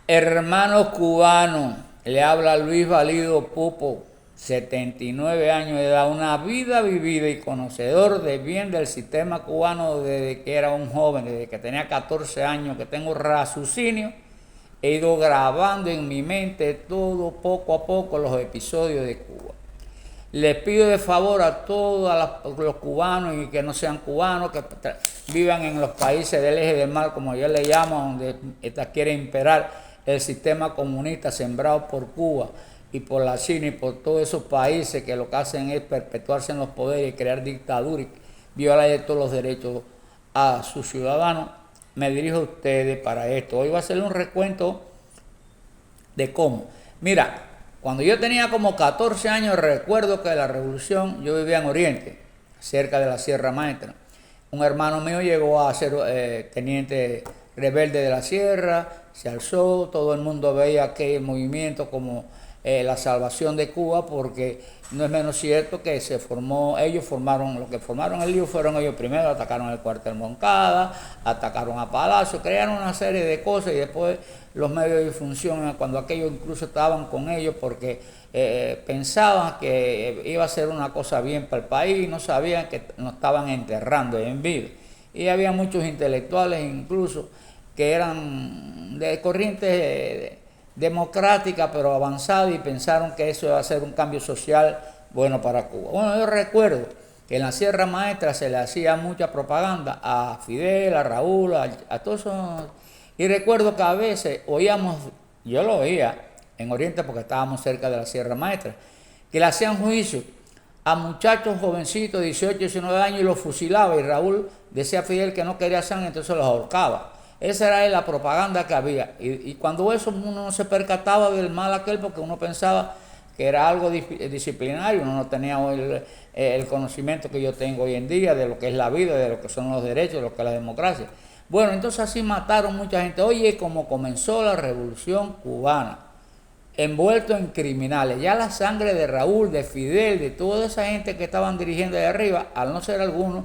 Hermanos cubanos, le habla Luis Valido Pupo, 79 años de edad, una vida vivida y conocedor de bien del sistema cubano desde que era un joven, desde que tenía 14 años, que tengo raciocinio. He ido grabando en mi mente todo poco a poco los episodios de Cuba. Les pido de favor a todos los cubanos y que no sean cubanos, que vivan en los países del eje del mal, como yo le llamo, donde quiere imperar el sistema comunista sembrado por Cuba y por la China y por todos esos países que lo que hacen es perpetuarse en los poderes y crear dictadura y violar de todos los derechos a sus ciudadanos. Me dirijo a ustedes para esto. Hoy va a ser un recuento de cómo. Mira, cuando yo tenía como 14 años, recuerdo que la revolución, yo vivía en Oriente, cerca de la Sierra Maestra. Un hermano mío llegó a ser teniente rebelde de la Sierra, se alzó, todo el mundo veía aquel movimiento como la salvación de Cuba, porque no es menos cierto que se formó, ellos formaron, lo que formaron el lío fueron ellos primero, atacaron el cuartel Moncada, atacaron a Palacio, crearon una serie de cosas y después los medios de difusión, cuando aquellos incluso estaban con ellos porque pensaban que iba a ser una cosa bien para el país, no sabían que nos estaban enterrando en vida. Y había muchos intelectuales incluso que eran de corriente democrática pero avanzada y pensaron que eso iba a ser un cambio social bueno para Cuba. Bueno, yo recuerdo que en la Sierra Maestra se le hacía mucha propaganda a Fidel, a Raúl, a todos esos. Y recuerdo que a veces oíamos, yo lo oía en Oriente porque estábamos cerca de la Sierra Maestra, que le hacían juicio a muchachos jovencitos, 18, 19 años, y los fusilaba. Y Raúl decía a Fidel que no quería sangre, entonces los ahorcaba. Esa era la propaganda que había. Y cuando eso uno no se percataba del mal aquel porque uno pensaba que era algo disciplinario, uno no tenía el conocimiento que yo tengo hoy en día de lo que es la vida, de lo que son los derechos, de lo que es la democracia. Bueno, entonces así mataron mucha gente. Oye, como comenzó la revolución cubana, envuelto en criminales, ya la sangre de Raúl, de Fidel, de toda esa gente que estaban dirigiendo de arriba, al no ser algunos,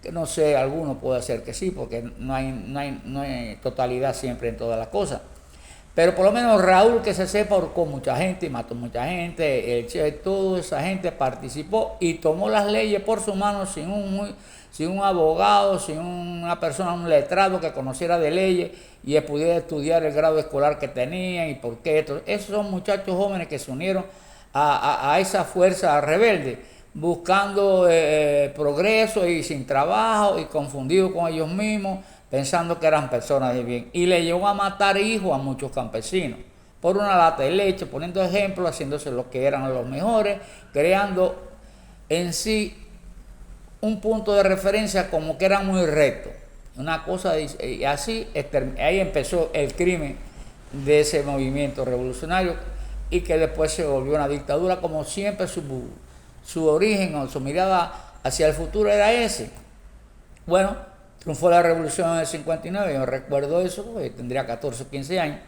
que no sé, algunos puede ser que sí, porque no hay totalidad siempre en todas las cosas. Pero por lo menos Raúl, que se sepa, ahorcó mucha gente y mató mucha gente, el Che, toda esa gente participó y tomó las leyes por su mano sin un abogado, sin una persona, un letrado que conociera de leyes y pudiera estudiar el grado escolar que tenían y por qué. Esos son muchachos jóvenes que se unieron a esa fuerza rebelde, buscando progreso y sin trabajo y confundidos con ellos mismos, pensando que eran personas de bien. Y le llegó a matar hijos a muchos campesinos por una lata de leche, poniendo ejemplos, haciéndose lo que eran los mejores, creando en sí un punto de referencia como que eran muy rectos. Una cosa, y así ahí empezó el crimen de ese movimiento revolucionario y que después se volvió una dictadura, como siempre su origen o su mirada hacia el futuro era ese. Bueno, triunfó la revolución en el 59, yo recuerdo eso, porque tendría 14 o 15 años.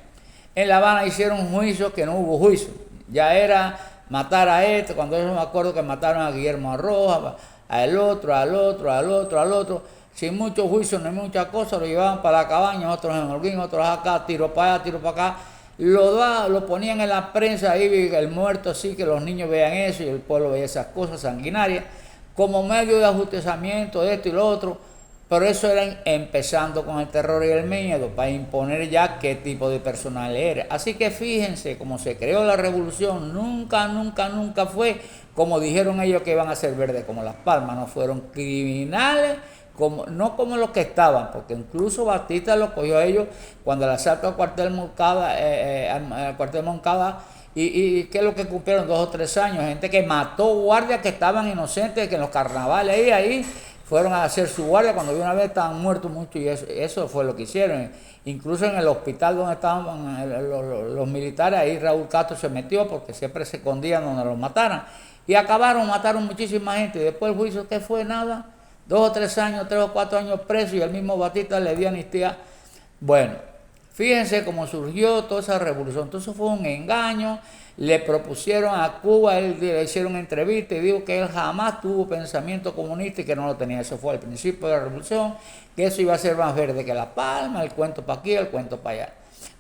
En La Habana hicieron un juicio que no hubo juicio, ya era matar a este, cuando yo me acuerdo que mataron a Guillermo Rojas, al otro, al otro, al otro, al otro, sin mucho juicio ni muchas cosas, lo llevaban para la cabaña, otros en Holguín, otros acá, tiro para allá, tiro para acá, lo ponían en la prensa ahí, el muerto así, que los niños vean eso y el pueblo veía esas cosas sanguinarias, como medio de ajusticiamiento de esto y lo otro. Pero eso era empezando con el terror y el miedo, para imponer ya qué tipo de personal era. Así que fíjense, cómo se creó la revolución, nunca, nunca, nunca fue como dijeron ellos que iban a ser verdes como las palmas, no fueron criminales, no como los que estaban, porque incluso Batista lo cogió a ellos cuando el asalto al cuartel Moncada, al cuartel Moncada, y qué es lo que cumplieron 2 o 3 años, gente que mató guardias que estaban inocentes, que en los carnavales ahí fueron a hacer su guardia, cuando de una vez estaban muertos muchos y eso fue lo que hicieron. Incluso en el hospital donde estaban los militares, ahí Raúl Castro se metió porque siempre se escondían donde los mataran. Y mataron muchísima gente. Y después el juicio, ¿qué fue? Nada. 2 o 3 años, 3 o 4 años preso y el mismo Batista le dio amnistía. Bueno, fíjense cómo surgió toda esa revolución. Entonces fue un engaño. Le propusieron a Cuba, le hicieron entrevista y dijo que él jamás tuvo pensamiento comunista y que no lo tenía. Eso fue al principio de la revolución, que eso iba a ser más verde que la palma, el cuento para aquí, el cuento para allá.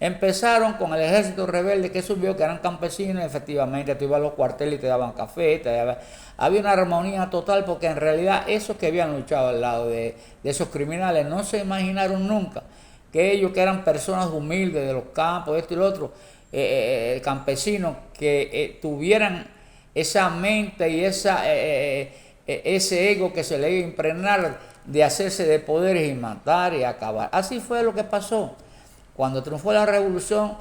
Empezaron con el ejército rebelde que subió, que eran campesinos, efectivamente, tú ibas a los cuarteles y te daban café, había una armonía total, porque en realidad esos que habían luchado al lado de esos criminales no se imaginaron nunca que ellos, que eran personas humildes de los campos, esto y lo otro, campesinos, que tuvieran esa mente y ese ego que se le iba a impregnar de hacerse de poderes y matar y acabar. Así fue lo que pasó. Cuando triunfó la revolución,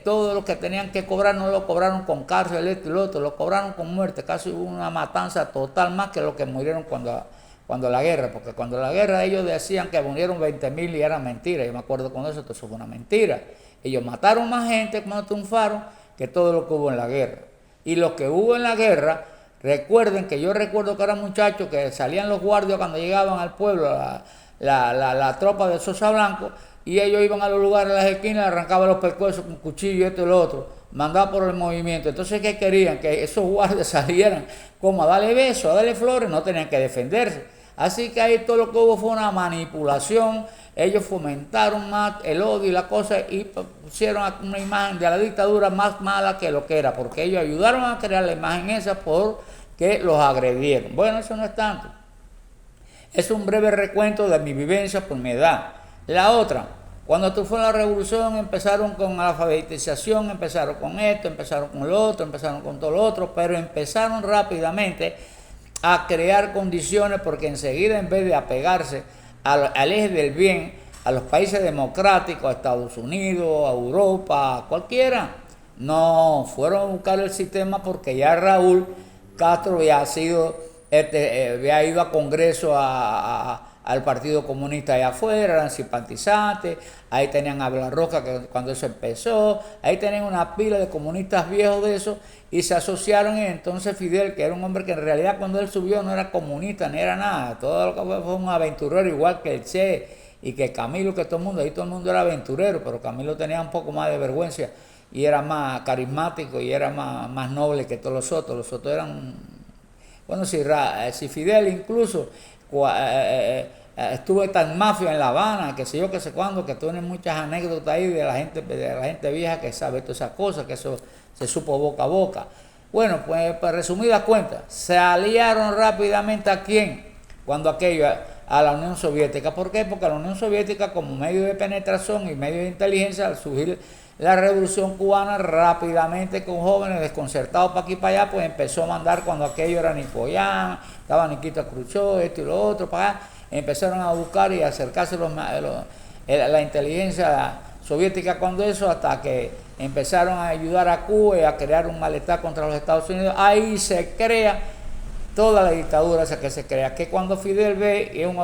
todos los que tenían que cobrar no lo cobraron con cárcel, esto y lo otro, lo cobraron con muerte. Casi hubo una matanza total, más que los que murieron cuando la guerra, porque cuando la guerra ellos decían que murieron 20.000 y era mentira. Yo me acuerdo cuando eso fue una mentira. Ellos mataron más gente cuando triunfaron que todo lo que hubo en la guerra. Y lo que hubo en la guerra, recuerden que yo recuerdo que eran muchachos que salían los guardias cuando llegaban al pueblo, la tropa de Sosa Blanco, y ellos iban a los lugares, a las esquinas, arrancaban los pescuezos con cuchillo, esto y lo otro, mandados por el movimiento. Entonces, ¿qué querían? Que esos guardias salieran como a darle besos, a darle flores, no tenían que defenderse. Así que ahí todo lo que hubo fue una manipulación. Ellos fomentaron más el odio y la cosa, y pusieron una imagen de la dictadura más mala que lo que era, porque ellos ayudaron a crear la imagen esa porque los agredieron. Bueno, eso no es tanto. Es un breve recuento de mi vivencia por mi edad. La otra, cuando fue la revolución, empezaron con la alfabetización, empezaron con esto, empezaron con lo otro, empezaron con todo lo otro, pero empezaron rápidamente a crear condiciones, porque enseguida, en vez de apegarse al eje del bien, a los países democráticos, a Estados Unidos, a Europa, a cualquiera, no, fueron a buscar el sistema, porque ya Raúl Castro había había ido a Congreso al Partido Comunista allá afuera, eran simpatizantes, ahí tenían a Blarroca, que cuando eso empezó, ahí tenían una pila de comunistas viejos de eso, y se asociaron. Y entonces Fidel, que era un hombre que en realidad cuando él subió no era comunista ni era nada, todo lo que fue un aventurero, igual que el Che y que Camilo, que todo el mundo, ahí todo el mundo era aventurero, pero Camilo tenía un poco más de vergüenza y era más carismático y era más noble que todos los otros eran, bueno, si Fidel incluso estuve tan mafia en La Habana, que sé yo, que sé cuándo, que tiene muchas anécdotas ahí de la gente vieja que sabe todas esas cosas, que eso se supo boca a boca. Bueno, pues resumidas cuentas, se aliaron rápidamente ¿a quién? Cuando aquello, a la Unión Soviética. ¿Por qué? Porque la Unión Soviética, como medio de penetración y medio de inteligencia, al surgir la revolución cubana, rápidamente con jóvenes desconcertados para aquí y para allá, pues empezó a mandar, cuando aquello era Nicoyán, estaba Nikita Khrushchev, esto y lo otro, para allá, empezaron a buscar y a acercarse la inteligencia soviética cuando eso, hasta que empezaron a ayudar a Cuba y a crear un malestar contra los Estados Unidos. Ahí se crea toda la dictadura esa que se crea, que cuando Fidel ve, y era un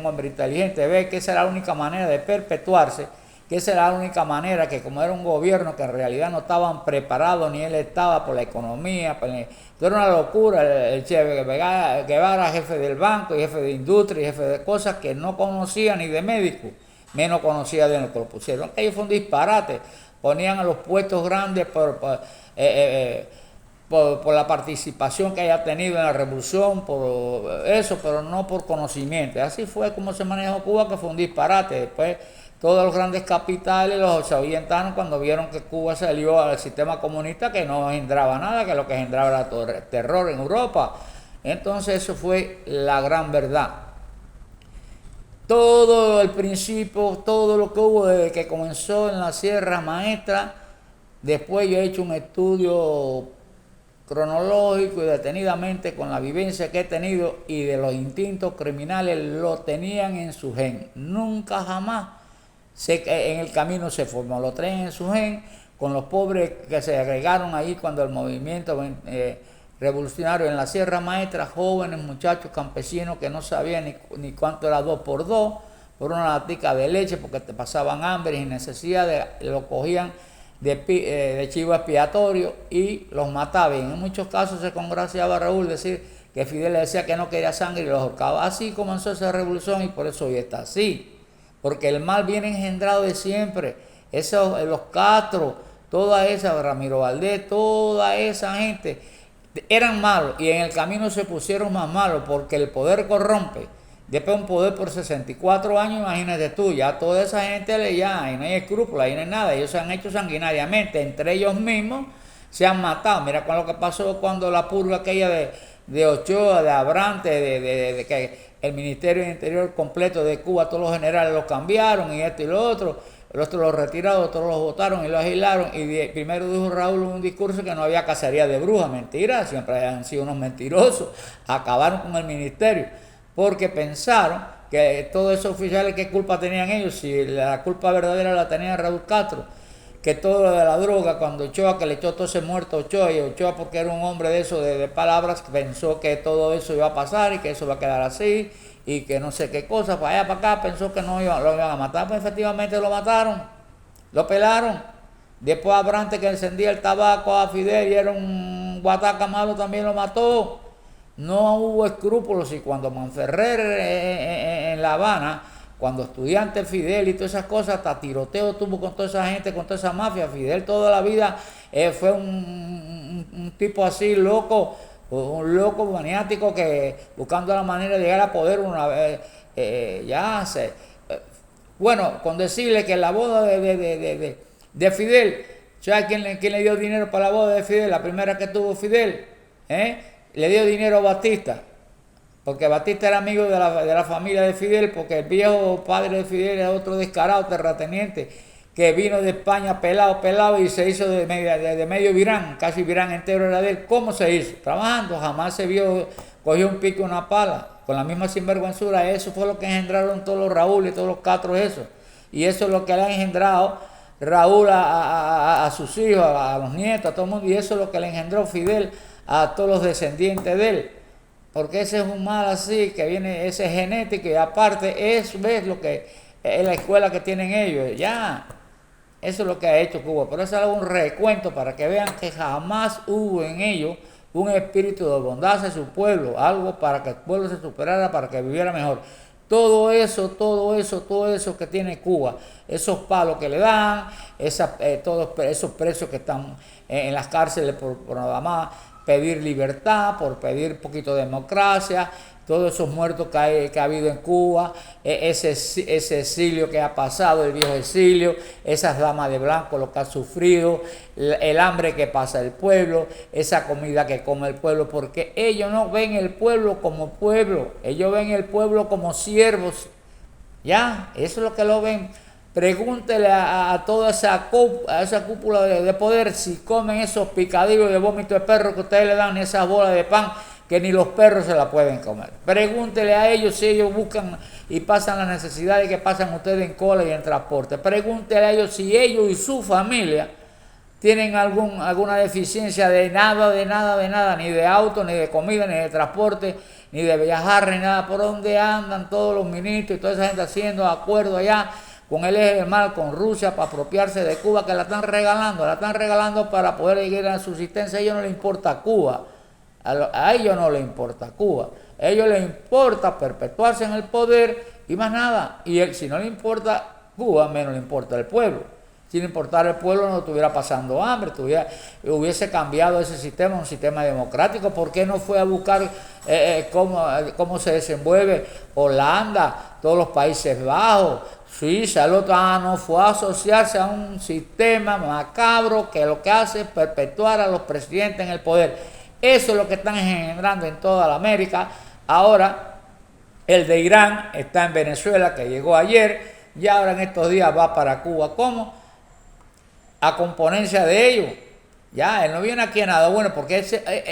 hombre inteligente, ve que esa era la única manera de perpetuarse, que esa era la única manera, que como era un gobierno que en realidad no estaban preparados, ni él estaba por la economía, era una locura. El Che Guevara, jefe del banco y jefe de industria y jefe de cosas que no conocía ni de médico, menos conocía de lo que lo pusieron. Ellos fue un disparate, ponían a los puestos grandes por la participación que haya tenido en la revolución, por eso, pero no por conocimiento. Así fue como se manejó Cuba, que fue un disparate. Después todos los grandes capitales los ahuyentaron cuando vieron que Cuba salió al sistema comunista, que no engendraba nada, que lo que engendraba era terror en Europa. Entonces eso fue la gran verdad. Todo el principio, todo lo que hubo desde que comenzó en la Sierra Maestra, después yo he hecho un estudio cronológico y detenidamente con la vivencia que he tenido, y de los instintos criminales lo tenían en su gen. Nunca jamás en el camino se formó, lo traen en su gen, con los pobres que se agregaron ahí cuando el movimiento revolucionario en la Sierra Maestra, jóvenes, muchachos, campesinos que no sabían ni cuánto era 2x2, por una latica de leche, porque te pasaban hambre y necesidad, lo cogían de chivo expiatorio y los mataban. En muchos casos se congraciaba a Raúl decir que Fidel le decía que no quería sangre y los ahorcaba. Así comenzó esa revolución, y por eso hoy está así. Porque el mal viene engendrado de siempre. Los Castro, toda esa, Ramiro Valdés, toda esa gente eran malos, y en el camino se pusieron más malos, porque el poder corrompe. Después un poder por 64 años, imagínate tú, ya toda esa gente ya, ahí no hay escrúpulos, ahí no hay nada, ellos se han hecho sanguinariamente, entre ellos mismos se han matado. Mira con lo que pasó cuando la purga aquella de Ochoa, de Abrante, de que el Ministerio del Interior completo de Cuba, todos los generales los cambiaron y esto y lo otro, los otros los retiraron, otros los votaron y los agilaron. Y primero dijo Raúl en un discurso que no había cacería de brujas, mentira, siempre han sido unos mentirosos, acabaron con el ministerio, porque pensaron que todos esos oficiales, ¿qué culpa tenían ellos? Si la culpa verdadera la tenía Raúl Castro, que todo lo de la droga, cuando Ochoa, que le echó todo ese muerto a Ochoa, y Ochoa, porque era un hombre de eso, de palabras, pensó que todo eso iba a pasar y que eso iba a quedar así, y que no sé qué cosa, para allá, para acá, pensó que no lo iban a matar, pues efectivamente lo mataron, lo pelaron. Después Abrante, que encendía el tabaco a Fidel y era un guataca malo, también lo mató. No hubo escrúpulos, y cuando Manferrer en La Habana, cuando estudiante Fidel y todas esas cosas, hasta tiroteo tuvo con toda esa gente, con toda esa mafia. Fidel toda la vida fue un tipo así loco, un loco maniático que buscando la manera de llegar a poder una vez, bueno, con decirle que la boda de Fidel, ¿sabes quién le dio dinero para la boda de Fidel? La primera que tuvo Fidel, le dio dinero a Batista, porque Batista era amigo de la familia de Fidel, porque el viejo padre de Fidel era otro descarado terrateniente que vino de España pelado y se hizo de medio Virán, casi Virán entero era de él. ¿Cómo se hizo? Trabajando, jamás se vio, cogió un pico y una pala, con la misma sinvergüenzura. Eso fue lo que engendraron todos los Raúl y todos los Castros, eso. Y eso es lo que le ha engendrado Raúl a sus hijos, a los nietos, a todo el mundo, y eso es lo que le engendró Fidel a todos los descendientes de él, porque ese es un mal así, que viene, ese genético, y aparte eso es lo que es la escuela que tienen ellos, ya, eso es lo que ha hecho Cuba. Pero eso es un recuento para que vean que jamás hubo en ellos un espíritu de bondad hacia su pueblo, algo para que el pueblo se superara, para que viviera mejor. Todo eso que tiene Cuba, esos palos que le dan, todos esos presos que están en las cárceles por nada más pedir libertad, por pedir un poquito de democracia, todos esos muertos que ha habido en Cuba, ese exilio que ha pasado, el viejo exilio, esas damas de blanco, lo que ha sufrido, el hambre que pasa el pueblo, esa comida que come el pueblo, porque ellos no ven el pueblo como pueblo, ellos ven el pueblo como siervos, ya, eso es lo que lo ven. Pregúntele a toda esa cúpula de poder si comen esos picadillos de vómito de perro que ustedes le dan, ni esas bolas de pan que ni los perros se la pueden comer. Pregúntele a ellos si ellos buscan y pasan las necesidades que pasan ustedes en cola y en transporte. Pregúntele a ellos si ellos y su familia tienen alguna deficiencia de nada, ni de auto, ni de comida, ni de transporte, ni de viajar, ni nada. ¿Por dónde andan todos los ministros y toda esa gente haciendo acuerdos allá con el eje del mal, con Rusia, para apropiarse de Cuba, que la están regalando para poder llegar a subsistencia? A ellos no les importa Cuba, a ellos no les importa Cuba, a ellos les importa perpetuarse en el poder y más nada. Y si no le importa Cuba, menos le importa el pueblo. Sin importar el pueblo, no estuviera pasando hambre, hubiese cambiado ese sistema, un sistema democrático. ¿Por qué no fue a buscar cómo se desenvuelve Holanda, todos los Países Bajos, Suiza, el otro? No fue a asociarse a un sistema macabro que lo que hace es perpetuar a los presidentes en el poder. Eso es lo que están engendrando en toda la América. Ahora, el de Irán está en Venezuela, que llegó ayer, y ahora en estos días va para Cuba. ¿Cómo? A componencia de ellos. Ya, él no viene aquí a nada bueno, porque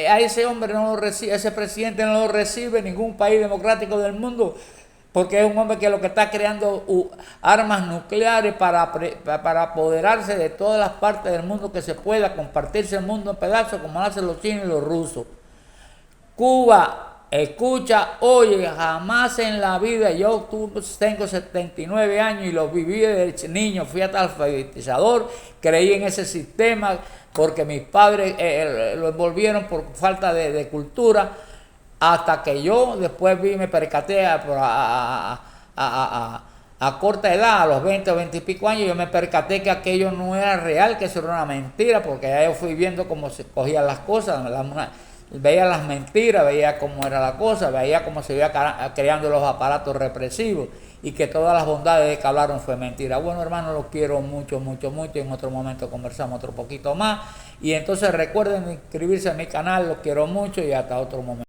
a ese hombre no lo recibe, ese presidente no lo recibe ningún país democrático del mundo, porque es un hombre que lo que está creando armas nucleares para apoderarse de todas las partes del mundo que se pueda, compartirse el mundo en pedazos como lo hacen los chinos y los rusos. Cuba, escucha, oye, jamás en la vida, yo tengo 79 años y lo viví desde niño, fui hasta alfabetizador, creí en ese sistema porque mis padres lo envolvieron por falta de cultura, hasta que yo después me percaté a corta edad, a los 20 o 20 y pico años, yo me percaté que aquello no era real, que eso era una mentira, porque ya yo fui viendo cómo se cogían las cosas. veía las mentiras, veía cómo era la cosa, veía cómo se iba creando los aparatos represivos y que todas las bondades de que hablaron fue mentira. Bueno, hermanos, los quiero mucho, mucho, mucho. En otro momento conversamos otro poquito más. Y entonces recuerden inscribirse a mi canal, los quiero mucho y hasta otro momento.